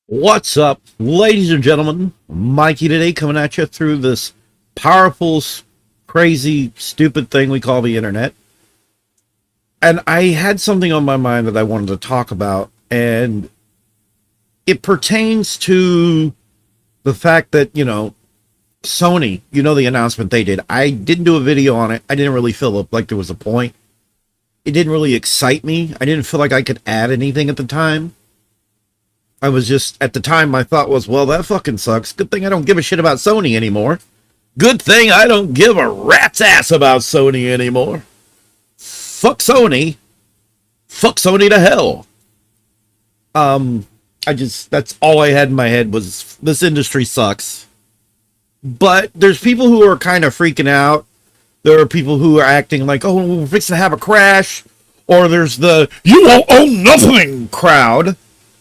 What's up, ladies and gentlemen? Mikey today coming at you through this powerful, crazy, stupid thing we call the internet. And I had something on my mind that I wanted to talk about, and it pertains to the fact that, Sony, the announcement they did. I didn't do a video on it. I didn't really feel like there was a point. It didn't really excite me. I didn't feel like I could add anything at the time. I was just, at the time, my thought was, well, that fucking sucks. Good thing I don't give a shit about Sony anymore. Good thing I don't give a rat's ass about Sony anymore. Fuck Sony. Fuck Sony to hell. That's all I had in my head was, this industry sucks. But there's people who are kind of freaking out. There are people who are acting like, oh, we're fixing to have a crash. Or there's the, you won't own nothing crowd.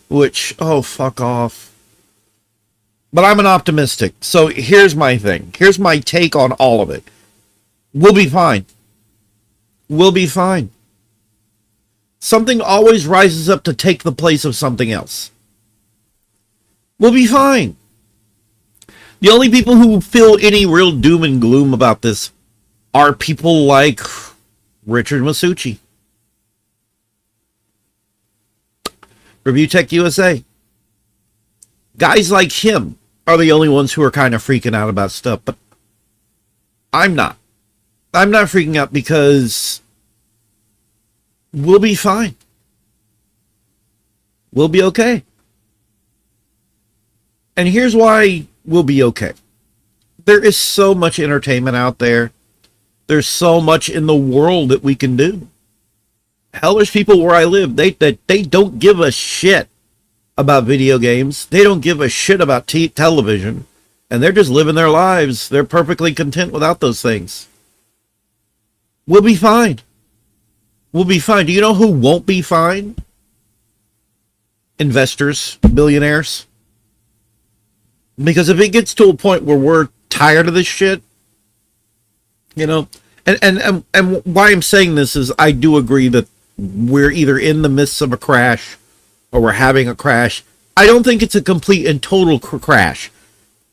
Which, oh, fuck off. But I'm an optimistic. So here's my thing. Here's my take on all of it. We'll be fine. We'll be fine. Something always rises up to take the place of something else. We'll be fine. The only people who feel any real doom and gloom about this are people like Richard Masucci. Review Tech USA. Guys like him are the only ones who are kind of freaking out about stuff, but I'm not. I'm not freaking out because we'll be fine. We'll be okay. And here's why we'll be okay. There is so much entertainment out there. There's so much in the world that we can do. Hell, there's people where I live, they don't give a shit about video games. They don't give a shit about television. And they're just living their lives. They're perfectly content without those things. We'll be fine. We'll be fine. Do you know who won't be fine? Investors, billionaires. Because if it gets to a point where we're tired of this shit, and why I'm saying this is I do agree that we're either in the midst of a crash or we're having a crash. I don't think it's a complete and total crash.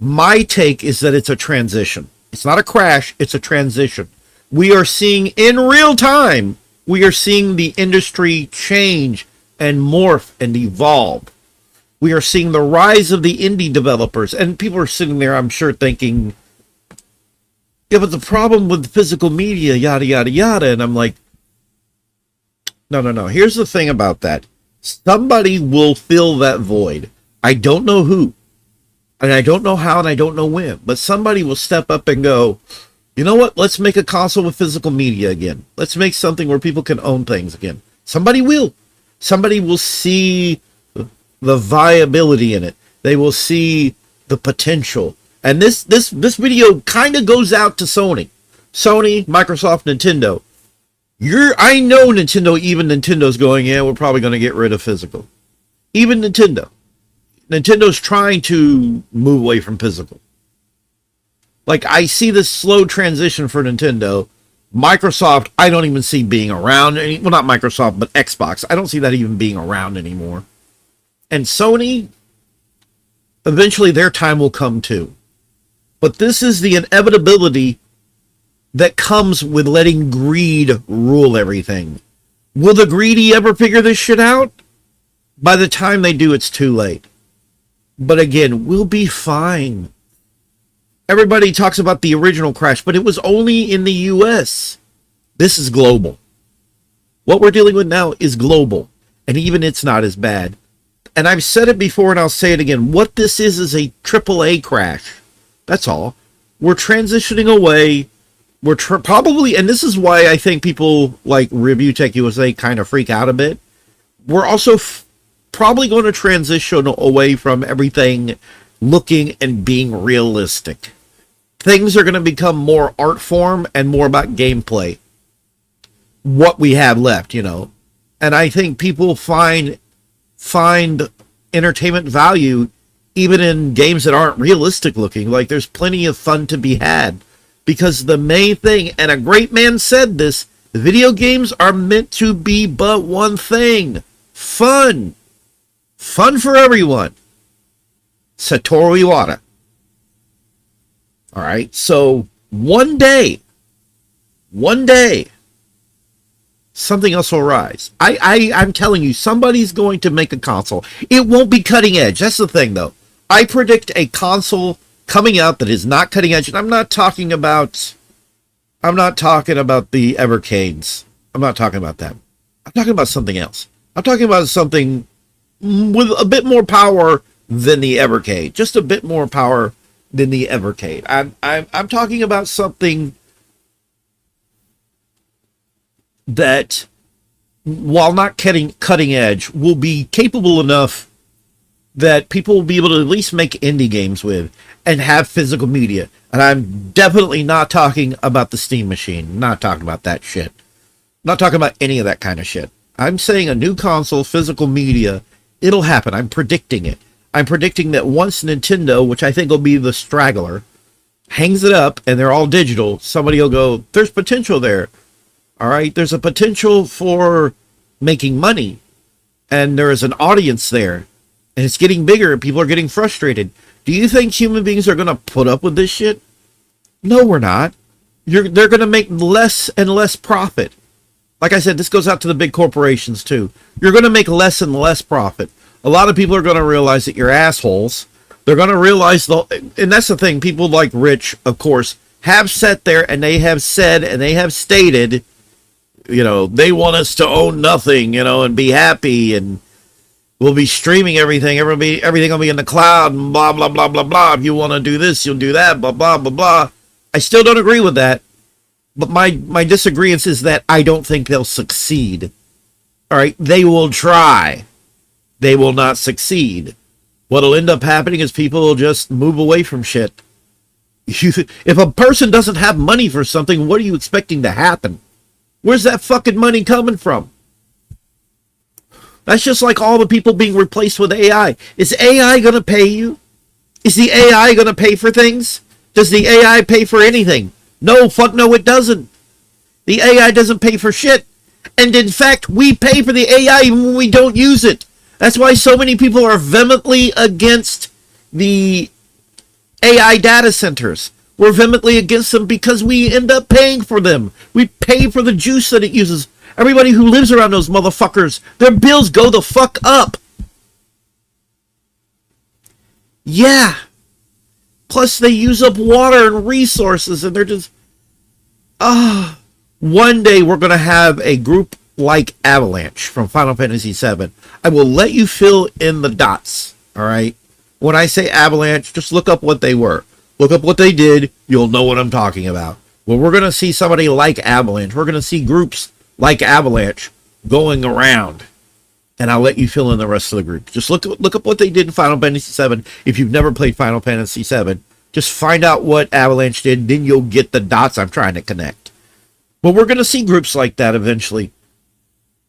My take is that it's a transition. It's not a crash, it's a transition. We are seeing in real time, we are seeing the industry change and morph and evolve. We are seeing the rise of the indie developers, and people are sitting there, I'm sure, thinking, yeah, but the problem with physical media, yada, yada, yada. And I'm like, no. Here's the thing about that. Somebody will fill that void. I don't know who, and I don't know how, and I don't know when, but somebody will step up and go, you know what? Let's make a console with physical media again. Let's make something where people can own things again. Somebody will. Somebody will see the viability in it. They will see the potential. And this video kind of goes out to Sony. Sony, Microsoft, Nintendo. I know Nintendo, even Nintendo's going, yeah, we're probably going to get rid of physical. Even Nintendo. Nintendo's trying to move away from physical. Like, I see this slow transition for Nintendo. Microsoft, I don't even see being around. Well, not Microsoft, but Xbox. I don't see that even being around anymore. And Sony, eventually their time will come too. But this is the inevitability that comes with letting greed rule everything. Will the greedy ever figure this shit out? By the time they do, it's too late. But again, we'll be fine. Everybody talks about the original crash, but it was only in the US. This is global. What we're dealing with now is global. And even it's not as bad. And I've said it before and I'll say it again. What this is a AAA crash. That's all. We're transitioning away. We're probably, and this is why I think people like Review Tech USA kind of freak out a bit. We're also probably going to transition away from everything looking and being realistic. Things are going to become more art form and more about gameplay. What we have left, And I think people find entertainment value even in games that aren't realistic looking. Like, there's plenty of fun to be had. Because the main thing, and a great man said this, video games are meant to be but one thing. Fun. Fun for everyone. Satoru Iwata. All right. So one day, something else will rise. I'm telling you, somebody's going to make a console. It won't be cutting edge. That's the thing, though. I predict a console coming out that is not cutting edge, and I'm not talking about the Evercades. I'm not talking about that. I'm talking about something else. I'm talking about something with a bit more power than the Evercade. Just a bit more power than the Evercade. I'm talking about something that, while not cutting edge, will be capable enough that people will be able to at least make indie games with and have physical media. And I'm definitely not talking about the Steam machine. Not talking about that shit. Not talking about any of that kind of shit. I'm saying a new console, physical media, it'll happen. I'm predicting it. I'm predicting that once Nintendo, which I think will be the straggler, hangs it up and they're all digital, somebody will go, there's potential there. All right, there's a potential for making money, and there is an audience there, and it's getting bigger, and people are getting frustrated. Do you think human beings are going to put up with this shit? No, we're not. They're going to make less and less profit. Like I said, this goes out to the big corporations, too. You're going to make less and less profit. A lot of people are going to realize that you're assholes. They're going to realize, and that's the thing, people like Rich, of course, have sat there, and they have said, and they have stated, they want us to own nothing, and be happy, and we'll be streaming everything. Everything will be in the cloud, and blah, blah, blah, blah, blah. If you want to do this, you'll do that, blah, blah, blah, blah. I still don't agree with that. But my disagreement is that I don't think they'll succeed. All right, they will try. They will not succeed. What'll end up happening is people will just move away from shit. If a person doesn't have money for something, what are you expecting to happen? Where's that fucking money coming from? That's just like all the people being replaced with AI. Is AI going to pay you? Is the AI going to pay for things? Does the AI pay for anything? No, fuck no, it doesn't. The AI doesn't pay for shit. And in fact, we pay for the AI even when we don't use it. That's why so many people are vehemently against the AI data centers. We're vehemently against them because we end up paying for them. We pay for the juice that it uses. Everybody who lives around those motherfuckers, their bills go the fuck up. Yeah. Plus they use up water and resources, and they're just... One day we're going to have a group like Avalanche from Final Fantasy VII. I will let you fill in the dots, all right? When I say Avalanche, just look up what they were. Look up what they did. You'll know what I'm talking about. Well, we're going to see somebody like Avalanche. We're going to see groups like Avalanche going around. And I'll let you fill in the rest of the group. Just look up what they did in Final Fantasy VII. If you've never played Final Fantasy VII, just find out what Avalanche did. Then you'll get the dots I'm trying to connect. But we're going to see groups like that eventually.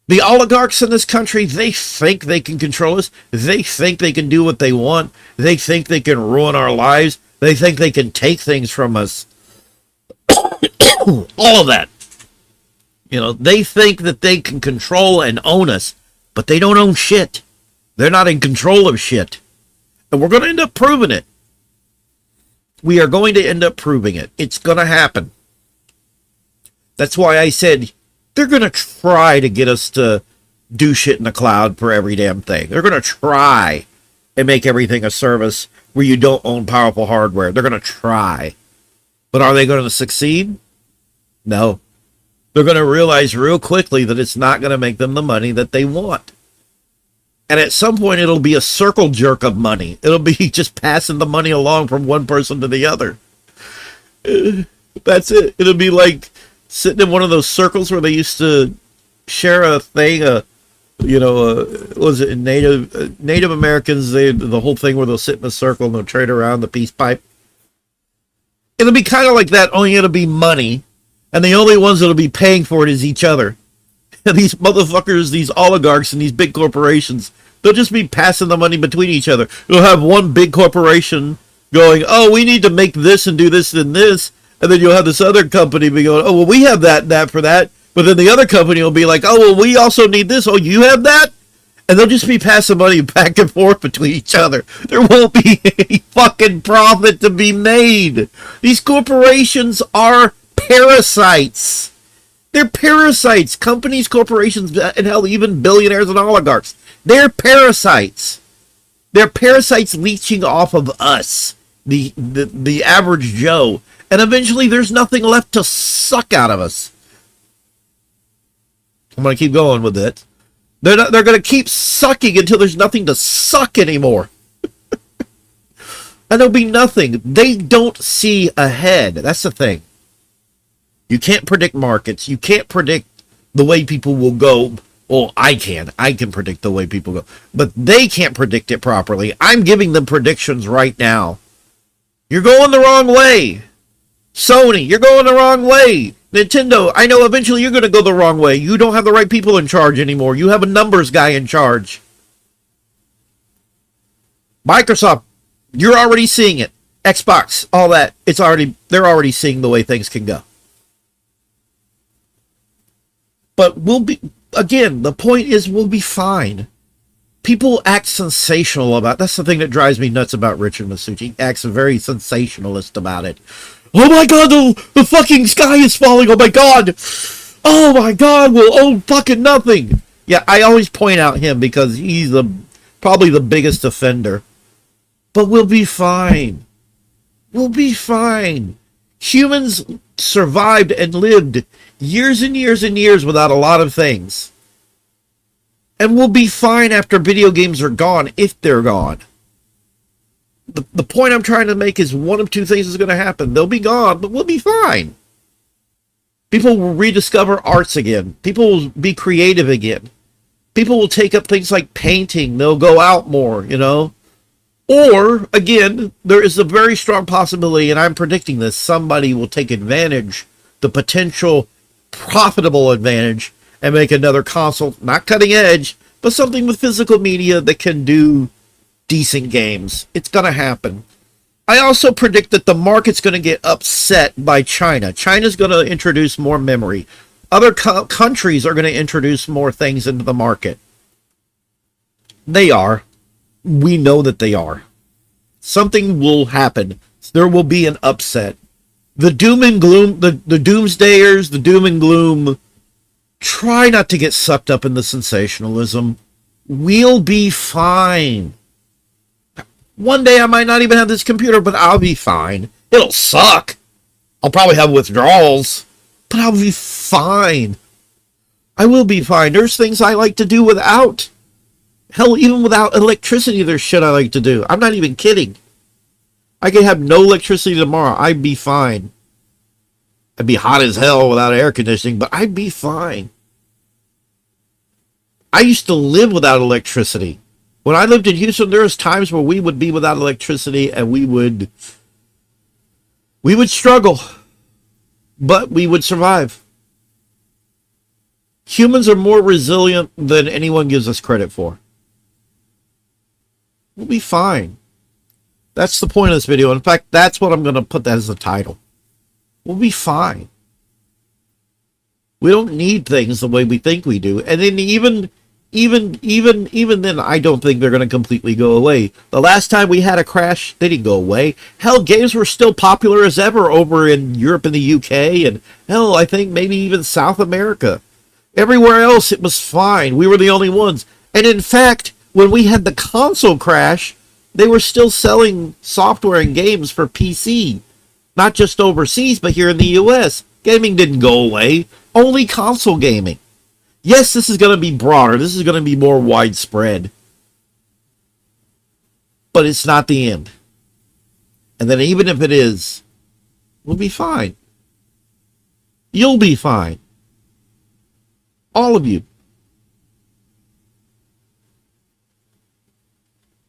The oligarchs in this country, they think they can control us. They think they can do what they want. They think they can ruin our lives. They think they can take things from us. All of that. They think that they can control and own us, but they don't own shit. They're not in control of shit. And we're going to end up proving it. We are going to end up proving it. It's going to happen. That's why I said they're going to try to get us to do shit in the cloud for every damn thing. They're going to try and make everything a service where you don't own powerful hardware. They're going to try. But are they going to succeed? No. They're going to realize real quickly that it's not going to make them the money that they want. And at some point, it'll be a circle jerk of money. It'll be just passing the money along from one person to the other. That's it. It'll be like sitting in one of those circles where they used to share a thing, was it in Native Americans, the whole thing where they'll sit in a circle and they'll trade around the peace pipe. It'll be kind of like that, only it'll be money. And the only ones that'll be paying for it is each other. And these motherfuckers, these oligarchs and these big corporations, they'll just be passing the money between each other. You'll have one big corporation going, oh, we need to make this and do this and this. And then you'll have this other company be going, oh, well, we have that and that for that. But then the other company will be like, oh, well, we also need this. Oh, you have that? And they'll just be passing money back and forth between each other. There won't be any fucking profit to be made. These corporations are parasites. They're parasites. Companies, corporations, and hell, even billionaires and oligarchs. They're parasites. They're parasites leeching off of us, the average Joe. And eventually there's nothing left to suck out of us. I'm going to keep going with it. They're going to keep sucking until there's nothing to suck anymore. And there'll be nothing. They don't see ahead. That's the thing. You can't predict markets. You can't predict the way people will go. Well, I can. I can predict the way people go. But they can't predict it properly. I'm giving them predictions right now. You're going the wrong way. Sony, you're going the wrong way. Nintendo, I know eventually you're going to go the wrong way. You don't have the right people in charge anymore. You have a numbers guy in charge. Microsoft, you're already seeing it. Xbox, all that. They're already seeing the way things can go. But the point is we'll be fine. People act sensational about, that's the thing that drives me nuts about Richard Masucci. He acts very sensationalist about it. Oh my god, the fucking sky is falling, oh my god! Oh my god, we'll own fucking nothing! Yeah, I always point out him because he's probably the biggest offender. But we'll be fine. We'll be fine. Humans survived and lived years and years and years without a lot of things. And we'll be fine after video games are gone, if they're gone. The point I'm trying to make is one of two things is going to happen. They'll be gone, but we'll be fine. People will rediscover arts again. People will be creative again. People will take up things like painting. They'll go out more, you know. Or, again, there is a very strong possibility, and I'm predicting this, somebody will take advantage, the potential profitable advantage, and make another console, not cutting edge, but something with physical media that can do decent games. It's going to happen. I also predict that the market's going to get upset by China. China's going to introduce more memory. Other countries are going to introduce more things into the market. They are. We know that they are. Something will happen. There will be an upset. The doom and gloom, the doomsdayers, the doom and gloom, try not to get sucked up in the sensationalism. We'll be fine. One day I might not even have this computer, but I'll be fine. It'll suck. I'll probably have withdrawals, but I'll be fine. I will be fine. There's things I like to do without. Hell, even without electricity, there's shit I like to do. I'm not even kidding. I could have no electricity tomorrow. I'd be fine. I'd be hot as hell without air conditioning, but I'd be fine. I used to live without electricity. When I lived in Houston, there was times where we would be without electricity and we would struggle, but we would survive. Humans are more resilient than anyone gives us credit for. We'll be fine. That's the point of this video. In fact, that's what I'm going to put that as the title. We'll be fine. We don't need things the way we think we do. And then even then, I don't think they're going to completely go away. The last time we had a crash, they didn't go away. Hell, games were still popular as ever over in Europe and the UK, and hell, I think maybe even South America. Everywhere else, it was fine. We were the only ones. And in fact, when we had the console crash, they were still selling software and games for PC. Not just overseas, but here in the US. Gaming didn't go away. Only console gaming. Yes, this is going to be broader. This is going to be more widespread. But it's not the end. And then even if it is, we'll be fine. You'll be fine. All of you.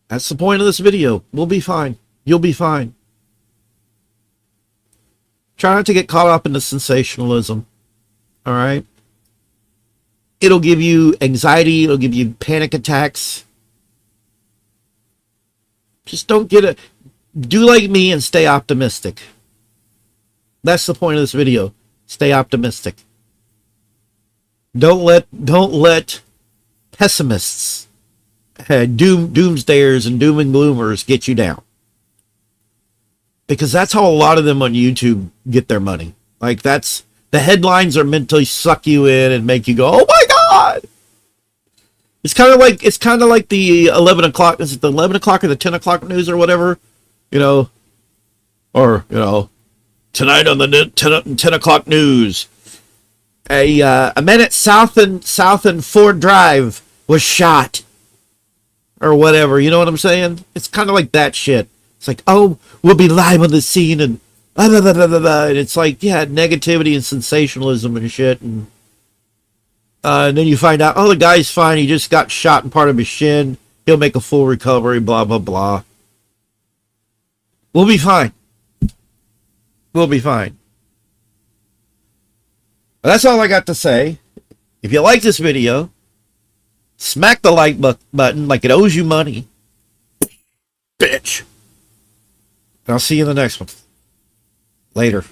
That's the point of this video. We'll be fine. You'll be fine. Try not to get caught up in the sensationalism. All right? It'll give you anxiety. It'll give you panic attacks. Just don't get it. Do like me and stay optimistic. That's the point of this video. Stay optimistic. Don't let pessimists doomsdayers and doom and gloomers get you down, because that's how a lot of them on YouTube get their money. Like, that's the headlines are meant to suck you in and make you go, oh my god. It's kind of like the 11 o'clock. Is it the 11 o'clock or the 10 o'clock news or whatever? Or tonight on the 10 o'clock news, a man at South and Ford Drive was shot, or whatever. You know what I'm saying? It's kind of like that shit. It's like, oh, we'll be live on the scene and blah, blah, blah, blah, blah, blah. And it's like, yeah, negativity and sensationalism and shit. And then you find out, oh, the guy's fine. He just got shot in part of his shin. He'll make a full recovery, blah, blah, blah. We'll be fine. We'll be fine. But that's all I got to say. If you like this video, smack the like button like it owes you money. Bitch. And I'll see you in the next one. Later.